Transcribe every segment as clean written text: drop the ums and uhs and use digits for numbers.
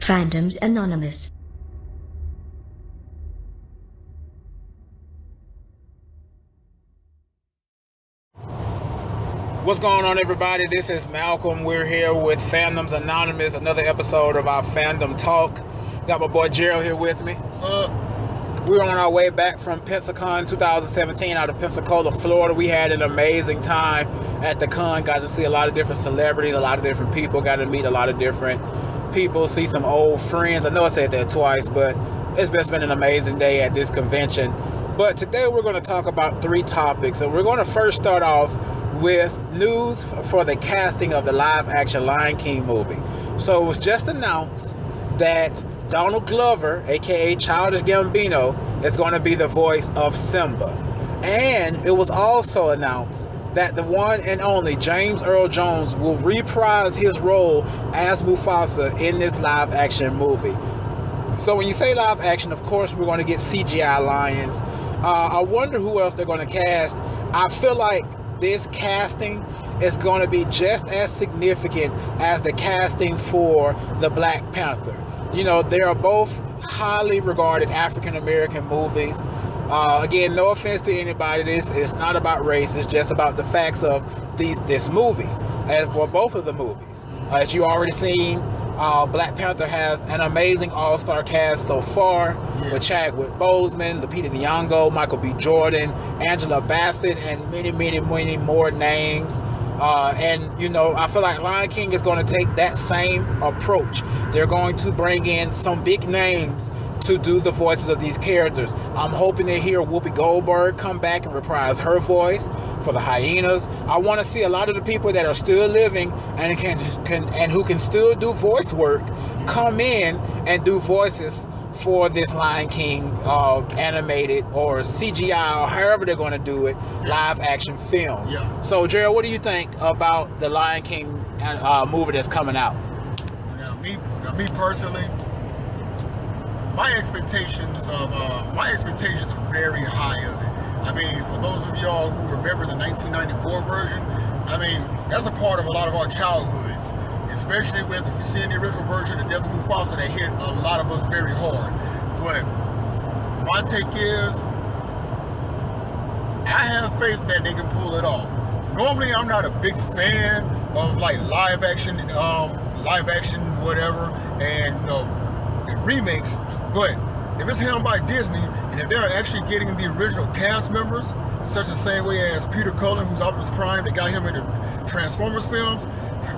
Fandoms Anonymous. What's going on, everybody? This is Malcolm. We're here with Fandoms Anonymous, another episode of our Fandom Talk. Got my boy Gerald here with me. What's up? We're on our way back from Pensacon 2017 out of Pensacola, Florida. We had an amazing time at the con. Got to see a lot of different celebrities, a lot of different people. Got to meet a lot of different people, see some old friends. I know I said that twice, but it's just been an amazing day at this convention. But today we're going to talk about three topics. And we're going to first start off with news for the casting of the live-action Lion King movie. So it was just announced that Donald Glover, aka Childish Gambino, is going to be the voice of Simba. And it was also announced that the one and only James Earl Jones will reprise his role as Mufasa in this live-action movie. So when you say live-action, of course, we're going to get CGI lions. I wonder who else they're going to cast. I feel like this casting is going to be just as significant as the casting for the Black Panther. You know, they are both highly regarded African-American movies. Again, no offense to anybody. This is not about race. It's just about the facts of this movie. As for both of the movies, as you already seen, Black Panther has an amazing all-star cast so far, with Chadwick Boseman, Lupita Nyong'o, Michael B. Jordan, Angela Bassett, and many, many, many more names. And, you know, I feel like Lion King is going to take that same approach. They're going to bring in some big names to do the voices of these characters. I'm hoping to hear Whoopi Goldberg come back and reprise her voice for the hyenas. I want to see a lot of the people that are still living and who can still do voice work come in and do voices for this Lion King animated or CGI or however they're going to do it, live action film. Yeah. So Gerald, what do you think about the Lion King movie that's coming out? Now, me personally, my expectations are very high of it. I mean, for those of y'all who remember the 1994 version, I mean, that's a part of a lot of our childhoods, especially with seeing the original version of Death of Mufasa that hit a lot of us very hard. But my take is, I have faith that they can pull it off. Normally, I'm not a big fan of like live action whatever, and remakes. But if it's handled by Disney, and if they're actually getting the original cast members, such the same way as Peter Cullen, who's Optimus Prime, that got him in the Transformers films,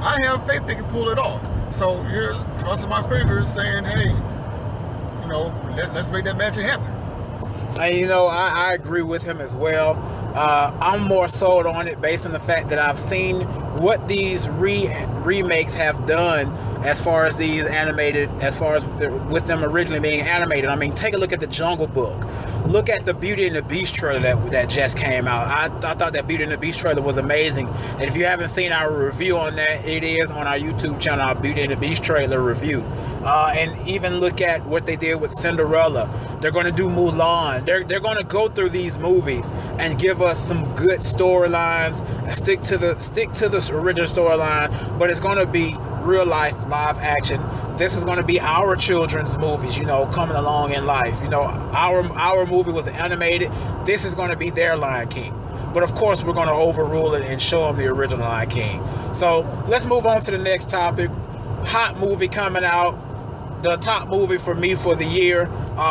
I have faith they can pull it off. So here, crossing my fingers, saying, hey, you know, let's make that magic happen. And you know, I agree with him as well. I'm more sold on it based on the fact that I've seen what these remakes have done as far as these animated, as far as with them originally being animated. I mean, take a look at the Jungle Book. Look at the Beauty and the Beast trailer that just came out. I thought that Beauty and the Beast trailer was amazing. And if you haven't seen our review on that, it is on our YouTube channel, our Beauty and the Beast trailer review. And even look at what they did with Cinderella. They're going to do Mulan. They're going to go through these movies and give us some good storylines. Stick to the original storyline, but it's going to be real life live action. This is going to be our children's movies, you know, coming along in life. You know, our movie was animated. This is going to be their Lion King. But of course, we're going to overrule it and show them the original Lion King. So let's move on to the next topic. Hot movie coming out. The top movie for me for the year,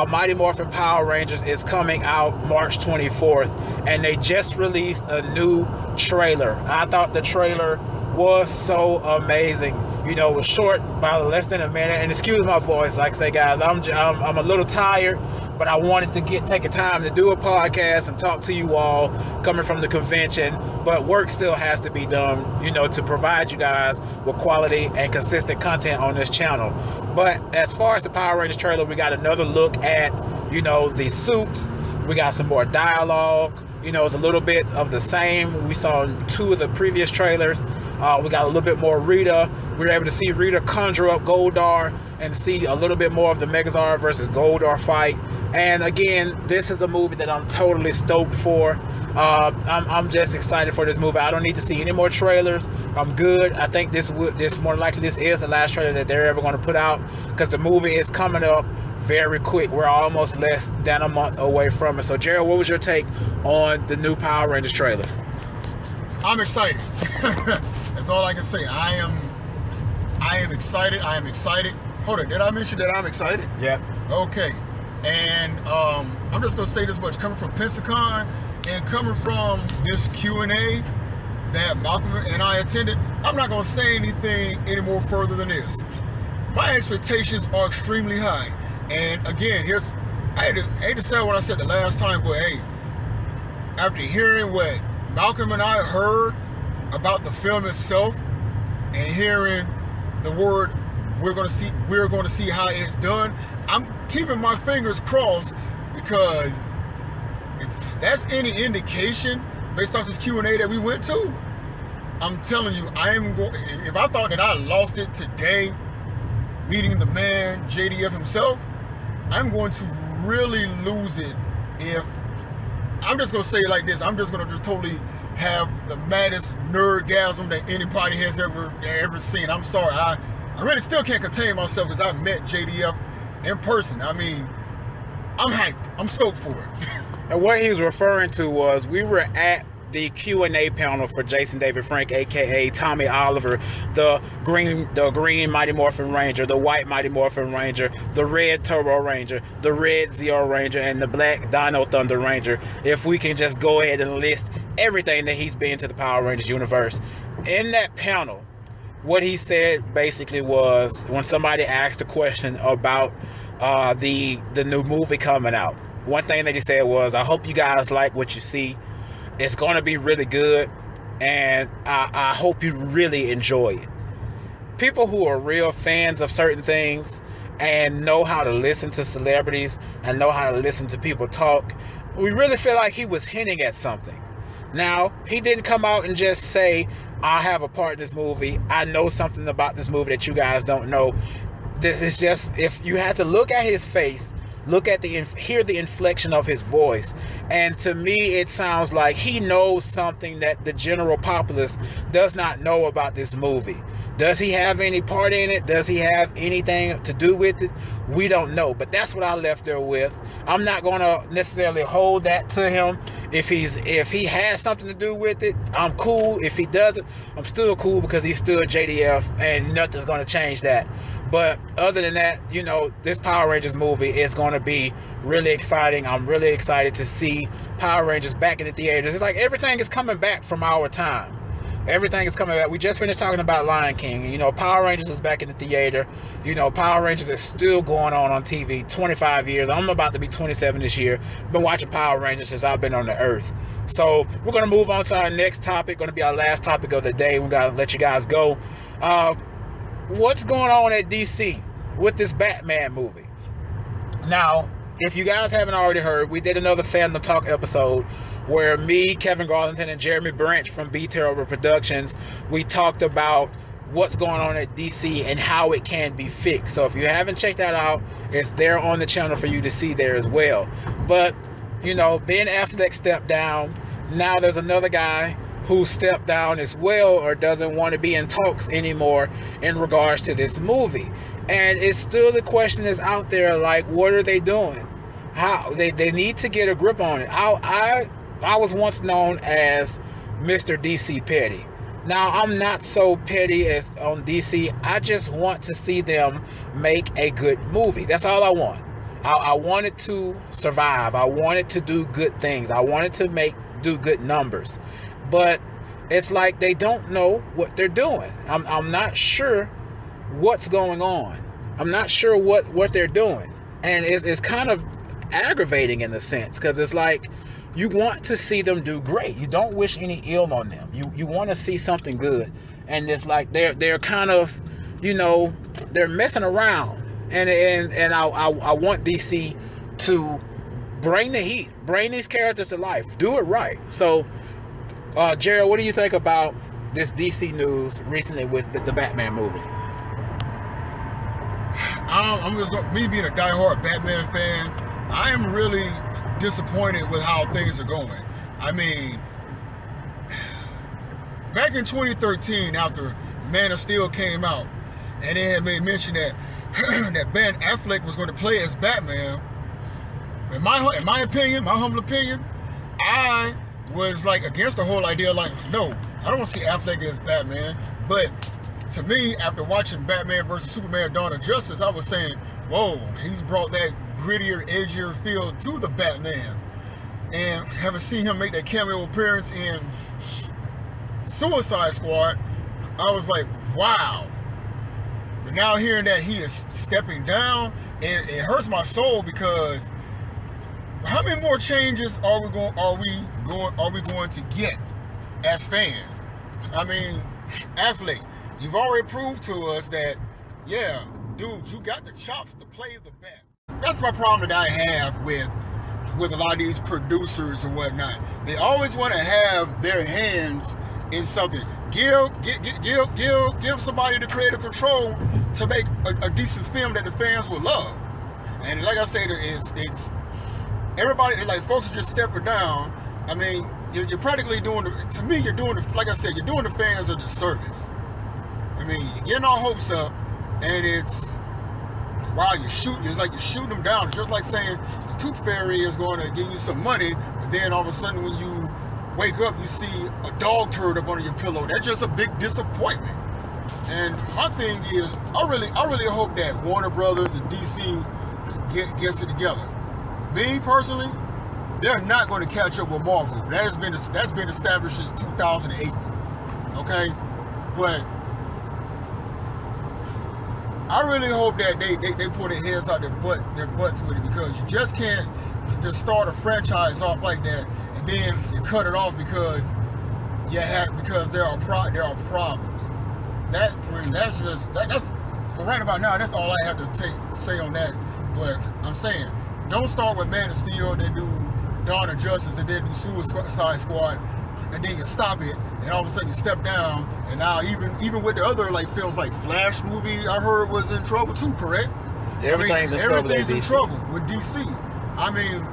Mighty Morphin Power Rangers, is coming out March 24th. And they just released a new trailer. I thought the trailer was so amazing. You know, it was short, about less than a minute. And excuse my voice, like I say, guys, I'm a little tired, but I wanted to take a time to do a podcast and talk to you all coming from the convention. But work still has to be done, you know, to provide you guys with quality and consistent content on this channel. But as far as the Power Rangers trailer, we got another look at, you know, the suits. We got some more dialogue. You know, it's a little bit of the same we saw in two of the previous trailers. We got a little bit more Rita. We were able to see Rita conjure up Goldar and see a little bit more of the Megazord versus Goldar fight. And again, this is a movie that I'm totally stoked for. I'm just excited for this movie. I don't need to see any more trailers. I'm good. I think this more likely this is the last trailer that they're ever going to put out, because the movie is coming up very quick. We're almost less than a month away from it. So Gerald, what was your take on the new Power Rangers trailer? I'm excited. That's all I can say. I am excited. I am excited. Hold on, did I mention that I'm excited? Yeah. Okay. And I'm just gonna say this much: coming from Pensacon and coming from this Q&A that Malcolm and I attended, I'm not gonna say anything any more further than this. My expectations are extremely high. And again, I hate to say what I said the last time, but hey, after hearing what Malcolm and I heard about the film itself and hearing the word we're going to see how it's done, I'm keeping my fingers crossed, because if that's any indication based off this Q&A that we went to, I'm telling you, if I thought that I lost it today meeting the man JDF himself, I'm going to really lose it. If I'm just going to say it like this, I'm just going to just totally have the maddest nerdgasm that anybody has ever seen. I'm sorry, I really still can't contain myself, because I met JDF in person. I mean, I'm hyped. I'm stoked for it. And what he was referring to was, we were at the Q&A panel for Jason David Frank, aka Tommy Oliver, the green Mighty Morphin Ranger, the white Mighty Morphin Ranger, the red Turbo Ranger, the red Zeo Ranger, and the black Dino Thunder Ranger. If we can just go ahead and list everything that he's been to the Power Rangers universe. In that panel, what he said basically was, when somebody asked a question about the new movie coming out, one thing that he said was, I hope you guys like what you see. It's going to be really good, and I hope you really enjoy it. People who are real fans of certain things and know how to listen to celebrities and know how to listen to people talk, we really feel like he was hinting at something. Now, he didn't come out and just say, I have a part in this movie, I know something about this movie that you guys don't know. This is just, if you had to look at his face, hear the inflection of his voice, and to me it sounds like he knows something that the general populace does not know about this movie. Does he have any part in it? Does he have anything to do with it? We don't know, but that's what I left there with. I'm not going to necessarily hold that to him. If he has something to do with it, I'm cool. If he doesn't, I'm still cool, because he's still JDF and nothing's going to change that. But other than that, you know, this Power Rangers movie is going to be really exciting. I'm really excited to see Power Rangers back in the theaters. It's like everything is coming back from our time. Everything is coming back. We just finished talking about Lion King. You know, Power Rangers is back in the theater. You know, Power Rangers is still going on TV. 25 years. I'm about to be 27 this year. Been watching Power Rangers since I've been on the earth. So we're going to move on to our next topic. Going to be our last topic of the day. We're going to let you guys go. What's going on at DC with this Batman movie? Now, if you guys haven't already heard, we did another Fandom Talk episode where me, Kevin Garlington, and Jeremy Branch from B Terrible Productions, we talked about what's going on at DC and how it can be fixed. So if you haven't checked that out, it's there on the channel for you to see there as well. But, you know, Ben Affleck stepped down. Now there's another guy who stepped down as well, or doesn't want to be in talks anymore in regards to this movie. And it's still, the question is out there, like, what are they doing? How they need to get a grip on it. I was once known as Mr. DC Petty. Now, I'm not so petty as on DC. I just want to see them make a good movie. That's all I want. I want it to survive. I want it to do good things. I want it to do good numbers. But it's like they don't know what they're doing. I'm not sure what's going on. I'm not sure what they're doing. And it's kind of aggravating in a sense, because it's like, you want to see them do great. You don't wish any ill on them. You want to see something good. And it's like they're kind of, you know, they're messing around. And I want DC to bring the heat, bring these characters to life, do it right. So, Gerald, what do you think about this DC news recently with the Batman movie? I'm just going, me being a diehard Batman fan, I am really disappointed with how things are going. I mean, back in 2013, after Man of Steel came out, and they had made mention that that Ben Affleck was going to play as Batman. In my opinion, my humble opinion, I was like against the whole idea. Like, no, I don't want to see Affleck as Batman. But to me, after watching Batman vs Superman: Dawn of Justice, I was saying, whoa, he's brought that grittier, edgier feel to the Batman. And having seen him make that cameo appearance in Suicide Squad, I was like, wow. But now hearing that he is stepping down, it hurts my soul, because how many more changes are we going to get as fans? I mean, Affleck, you've already proved to us that, yeah, dude, you got the chops to play the Bat. That's my problem that I have with a lot of these producers and whatnot. They always want to have their hands in something. Give somebody the creative control to make a decent film that the fans will love. And like I said, it's everybody, like, folks are just stepping down. I mean, you're practically doing like I said, you're doing the fans a disservice. I mean, you're getting our hopes up, and it's, wow, it's like you're shooting them down. It's just like saying the Tooth Fairy is going to give you some money, but then all of a sudden when you wake up, you see a dog turd up under your pillow. That's just a big disappointment. And my thing is, I really hope that Warner Brothers and DC gets it together. Me personally, they're not going to catch up with Marvel. That's been established since 2008. Okay, but I really hope that they put their heads out their butts with it, because you just can't just start a franchise off like that and then you cut it off because there are problems. That's for right about now. That's all I have to say on that. But I'm saying, don't start with Man of Steel, then do Dawn of Justice, and then do Suicide Squad, and then you stop it, and all of a sudden you step down. And now even with the other like films, like Flash movie, I heard was in trouble too, correct? Everything's in trouble with DC. I mean,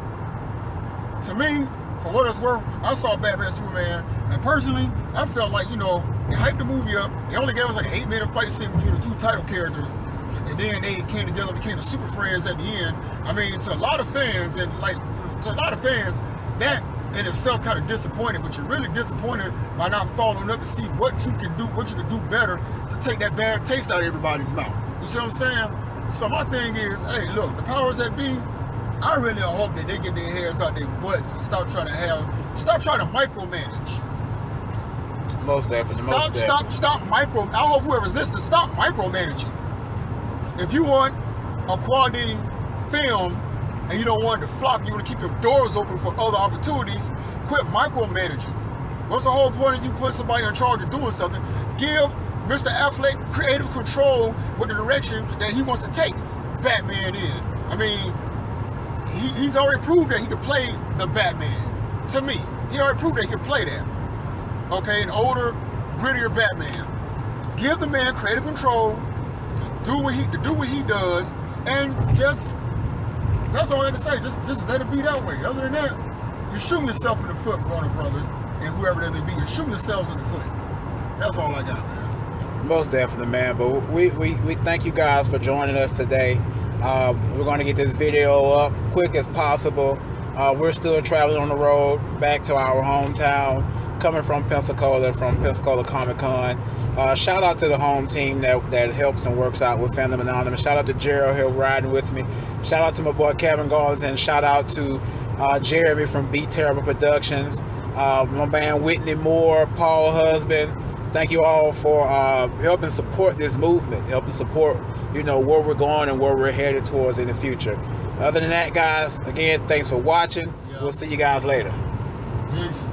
to me, for what it's worth, I saw Batman Superman, and personally, I felt like, they hyped the movie up. They only gave us like an 8-minute fight scene between the two title characters, and then they came together and became the Super Friends at the end. I mean, to a lot of fans, that in itself kind of disappointed, but you're really disappointed by not following up to see what you can do better to take that bad taste out of everybody's mouth. You see what I'm saying? So my thing is, hey, look, the powers that be, I really hope that they get their heads out their butts and stop trying to micromanage. Most definitely. Stop micro. I hope whoever's listening, stop micromanaging. If you want a quality film and you don't want it to flop, you want to keep your doors open for other opportunities, quit micromanaging. What's the whole point of you putting somebody in charge of doing something? Give Mr. Affleck creative control with the direction that he wants to take Batman in. I mean, he's already proved that he could play the Batman. To me, he already proved that he could play that. Okay, an older, grittier Batman. Give the man creative control, do what he does, and that's all I have to say. Just let it be that way. Other than that, you're shooting yourself in the foot, Warner Brothers, and whoever that may be. You're shooting yourselves in the foot. That's all I got, man. Most definitely, man. But we thank you guys for joining us today. We're going to get this video up quick as possible. We're still traveling on the road back to our hometown, coming from Pensacola Comic Con. Shout out to the home team that helps and works out with Fandom Anonymous. Shout out to Gerald here riding with me. Shout out to my boy Kevin Garlington. Shout out to Jeremy from Beat Terrible Productions. My man Whitney Moore, Paul Husband. Thank you all for helping support this movement, helping support, where we're going and where we're headed towards in the future. Other than that, guys, again, thanks for watching. We'll see you guys later. Peace.